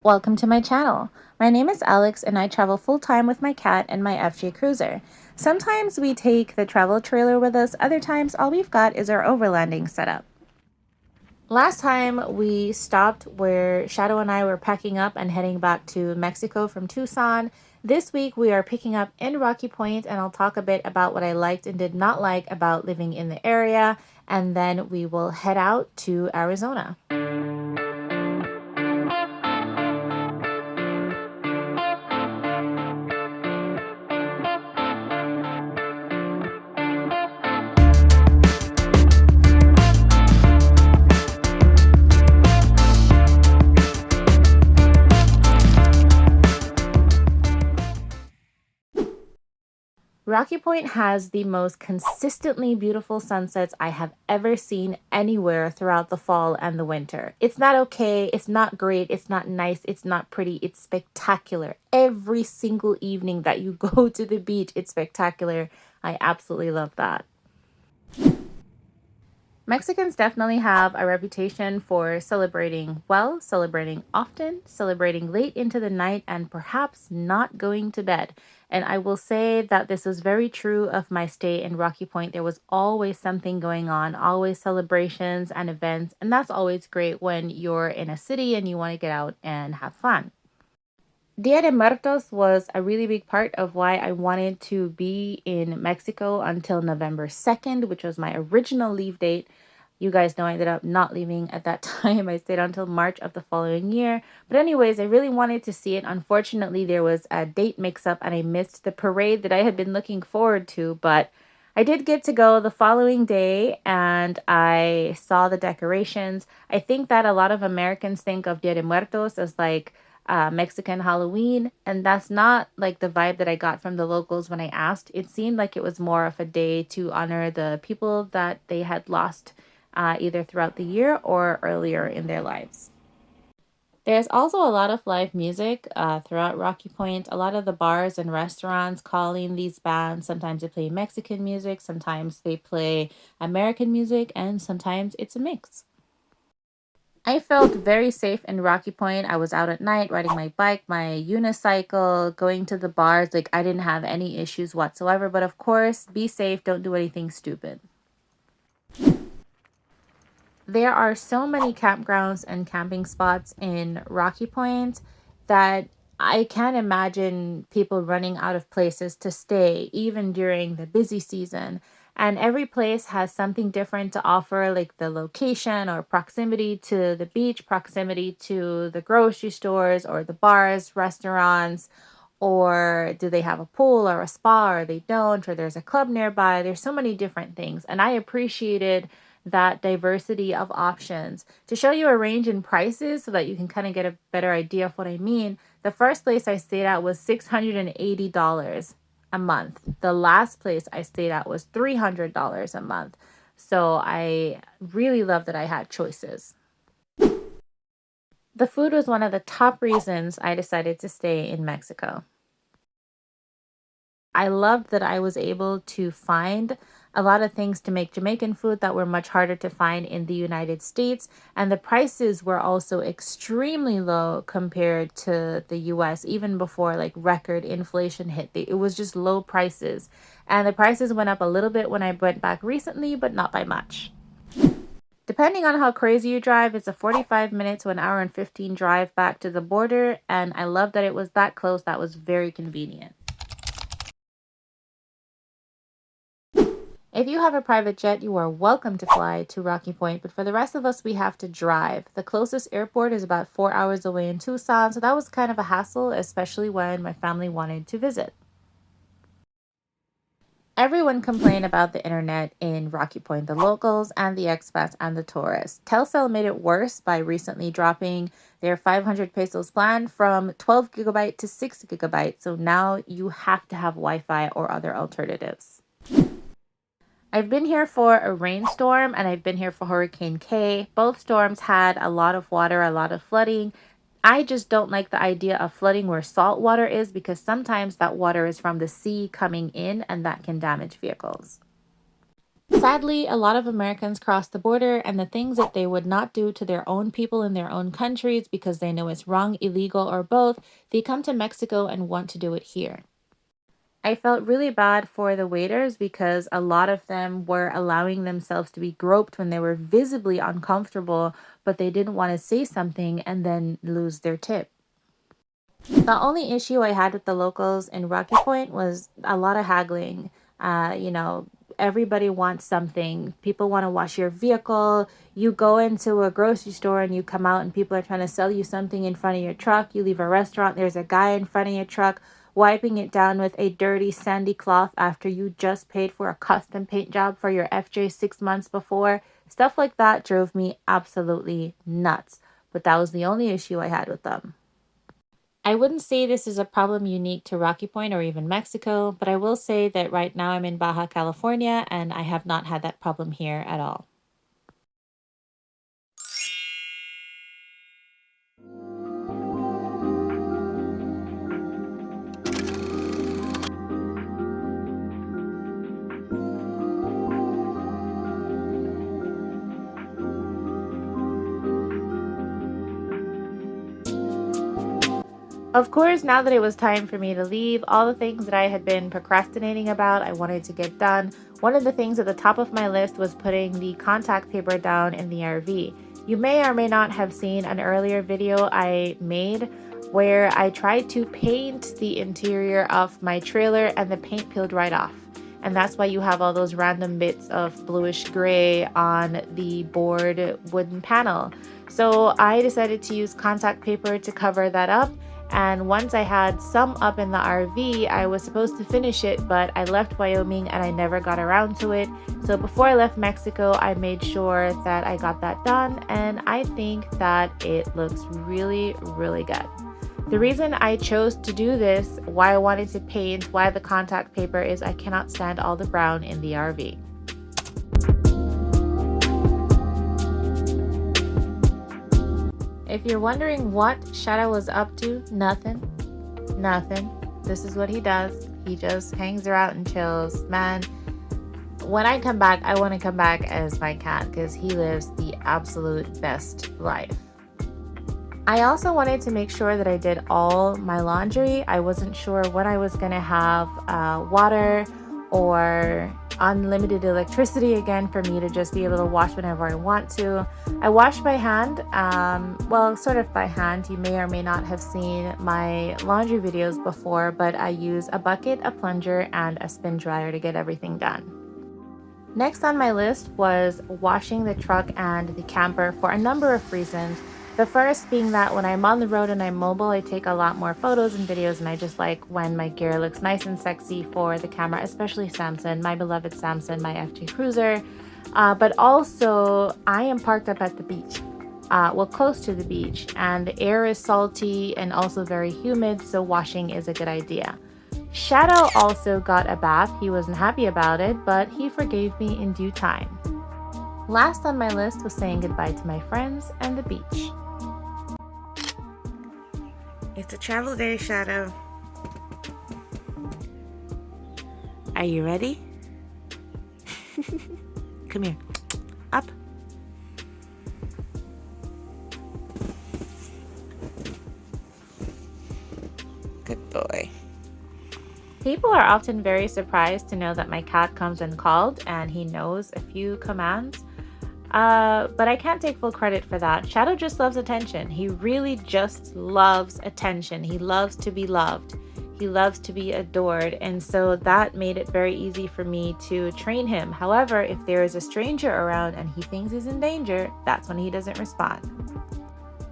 Welcome to my channel. My name is Alex and I travel full-time with my cat and my FJ Cruiser. Sometimes we take the travel trailer with us, other times all we've got is our overlanding setup. Last time we stopped where Shadow and I were packing up and heading back to Mexico from Tucson. This week we are picking up in Rocky Point and I'll talk a bit about what I liked and did not like about living in the area, and then we will head out to Arizona. Rocky Point has the most consistently beautiful sunsets I have ever seen anywhere throughout the fall and the winter. It's not okay, it's not great, it's not nice, it's not pretty, it's spectacular. Every single evening that you go to the beach, it's spectacular. I absolutely love that. Mexicans definitely have a reputation for celebrating well, celebrating often, celebrating late into the night, and perhaps not going to bed. And I will say that this was very true of my stay in Rocky Point. There was always something going on, always celebrations and events. And that's always great when you're in a city and you want to get out and have fun. Dia de Muertos was a really big part of why I wanted to be in Mexico until November 2nd, which was my original leave date. You guys know I ended up not leaving at that time. I stayed until March of the following year. But anyways, I really wanted to see it. Unfortunately, there was a date mix-up and I missed the parade that I had been looking forward to. But I did get to go the following day and I saw the decorations. I think that a lot of Americans think of Dia de Muertos as like Mexican Halloween, and that's not like the vibe that I got from the locals when I asked. It seemed like it was more of a day to honor the people that they had lost either throughout the year or earlier in their lives. There's also a lot of live music throughout Rocky Point. A lot of the bars and restaurants calling these bands. Sometimes they play Mexican music, sometimes they play American music, and sometimes it's a mix. I felt very safe in Rocky Point. I was out at night riding my bike, my unicycle, going to the bars. Like, I didn't have any issues whatsoever. But of course, be safe. Don't do anything stupid. There are so many campgrounds and camping spots in Rocky Point that I can't imagine people running out of places to stay, even during the busy season. And every place has something different to offer, like the location or proximity to the beach, proximity to the grocery stores or the bars, restaurants, or do they have a pool or a spa, or they don't, or there's a club nearby. There's so many different things. And I appreciated that diversity of options. To show you a range in prices so that you can kind of get a better idea of what I mean, the first place I stayed at was $680 a month. The last place I stayed at was $300 a month. So I really love that I had choices. The food was one of the top reasons I decided to stay in Mexico. I loved that I was able to find a lot of things to make Jamaican food that were much harder to find in the United States. And the prices were also extremely low compared to the US, even before like record inflation hit. It was just low prices. And the prices went up a little bit when I went back recently, but not by much. Depending on how crazy you drive, it's a 45 minute to an hour and 15 drive back to the border. And I love that it was that close. That was very convenient. If you have a private jet, you are welcome to fly to Rocky Point, but for the rest of us, we have to drive. The closest airport is about 4 hours away in Tucson, so that was kind of a hassle, especially when my family wanted to visit. Everyone complained about the internet in Rocky Point, the locals and the expats and the tourists. Telcel made it worse by recently dropping their 500 pesos plan from 12 gigabyte to 6 gigabyte, so now you have to have Wi-Fi or other alternatives. I've been here for a rainstorm and I've been here for Hurricane K. Both storms had a lot of water, a lot of flooding. I just don't like the idea of flooding where salt water is because sometimes that water is from the sea coming in and that can damage vehicles. Sadly, a lot of Americans cross the border, and the things that they would not do to their own people in their own countries because they know it's wrong, illegal, or both, they come to Mexico and want to do it here. I felt really bad for the waiters because a lot of them were allowing themselves to be groped when they were visibly uncomfortable, but they didn't want to say something and then lose their tip. The only issue I had with the locals in Rocky Point was a lot of haggling. You know, everybody wants something. People want to wash your vehicle. You go into a grocery store and you come out and people are trying to sell you something in front of your truck. You leave a restaurant, there's a guy in front of your truck wiping it down with a dirty sandy cloth after you just paid for a custom paint job for your FJ 6 months before. Stuff like that drove me absolutely nuts. But that was the only issue I had with them. I wouldn't say this is a problem unique to Rocky Point or even Mexico, but I will say that right now I'm in Baja California and I have not had that problem here at all. Of course, now that it was time for me to leave, all the things that I had been procrastinating about, I wanted to get done. One of the things at the top of my list was putting the contact paper down in the RV. You may or may not have seen an earlier video I made where I tried to paint the interior of my trailer and the paint peeled right off. And that's why you have all those random bits of bluish gray on the board wooden panel. So I decided to use contact paper to cover that up. And once I had some up in the RV, I was supposed to finish it, but I left Wyoming and I never got around to it. So before I left Mexico, I made sure that I got that done, and I think that it looks really, really good. The reason I chose to do this, why I wanted to paint, why the contact paper is I cannot stand all the brown in the RV. If you're wondering what Shadow was up to, nothing. Nothing. This is what he does. He just hangs around and chills. Man, when I come back, I want to come back as my cat because he lives the absolute best life. I also wanted to make sure that I did all my laundry. I wasn't sure when I was going to have water or unlimited electricity again for me to just be able to wash whenever I want to. I wash by hand, well, sort of by hand. You may or may not have seen my laundry videos before, but I use a bucket, a plunger, and a spin dryer to get everything done. Next on my list was washing the truck and the camper for a number of reasons. The first being that when I'm on the road and I'm mobile, I take a lot more photos and videos, and I just like when my gear looks nice and sexy for the camera, especially Samson, my beloved Samson, my FJ Cruiser. But also, I am parked up at the beach, well, close to the beach, and the air is salty and also very humid, so washing is a good idea. Shadow also got a bath. He wasn't happy about it, but he forgave me in due time. Last on my list was saying goodbye to my friends and the beach. It's a travel day, Shadow. Are you ready? Come here. Up. Good boy. People are often very surprised to know that my cat comes uncalled and he knows a few commands. But I can't take full credit for that. Shadow just loves attention. He really just loves attention. He loves to be loved. He loves to be adored. And so that made it very easy for me to train him. However, if there is a stranger around and he thinks he's in danger, that's when he doesn't respond.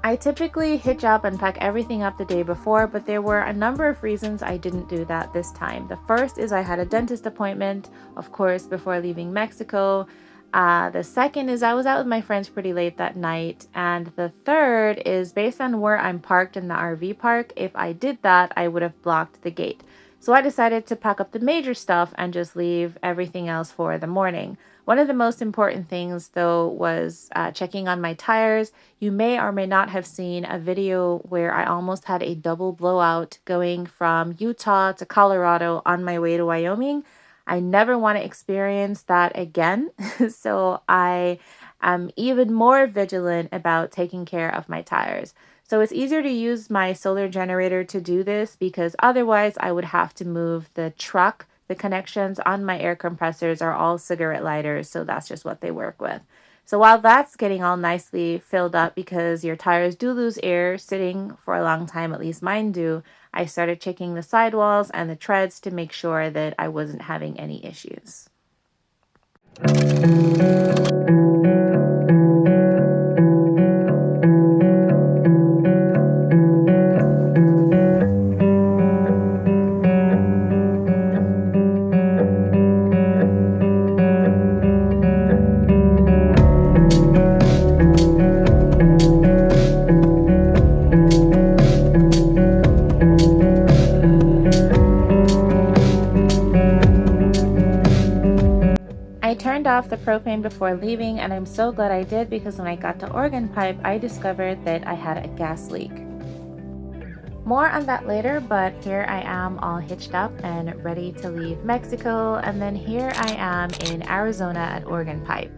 I typically hitch up and pack everything up the day before, but there were a number of reasons I didn't do that this time. The first is I had a dentist appointment, of course, before leaving Mexico. The second is I was out with my friends pretty late that night. And the third is based on where I'm parked in the RV park. If I did that, I would have blocked the gate. So I decided to pack up the major stuff and just leave everything else for the morning. One of the most important things, though, was checking on my tires. You may or may not have seen a video where I almost had a double blowout going from Utah to Colorado on my way to Wyoming. I never want to experience that again. So I am even more vigilant about taking care of my tires. So it's easier to use my solar generator to do this because otherwise I would have to move the truck. The connections on my air compressors are all cigarette lighters, so that's just what they work with. So while that's getting all nicely filled up because your tires do lose air sitting for a long time, at least mine do, I started checking the sidewalls and the treads to make sure that I wasn't having any issues. I turned off the propane before leaving, and I'm so glad I did because when I got to organ pipe, I discovered that I had a gas leak. More on that later, but here I am all hitched up and ready to leave Mexico, and then here I am in Arizona at organ pipe.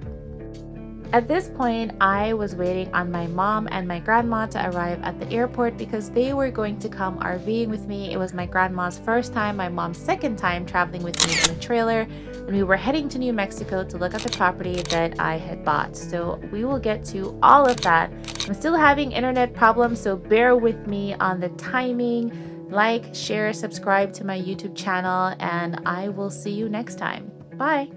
At this point, I was waiting on my mom and my grandma to arrive at the airport because they were going to come RVing with me. It was my grandma's first time, my mom's second time traveling with me in a trailer, and we were heading to New Mexico to look at the property that I had bought. So we will get to all of that. I'm still having internet problems, so bear with me on the timing. Like, share, subscribe to my YouTube channel, and I will see you next time. Bye.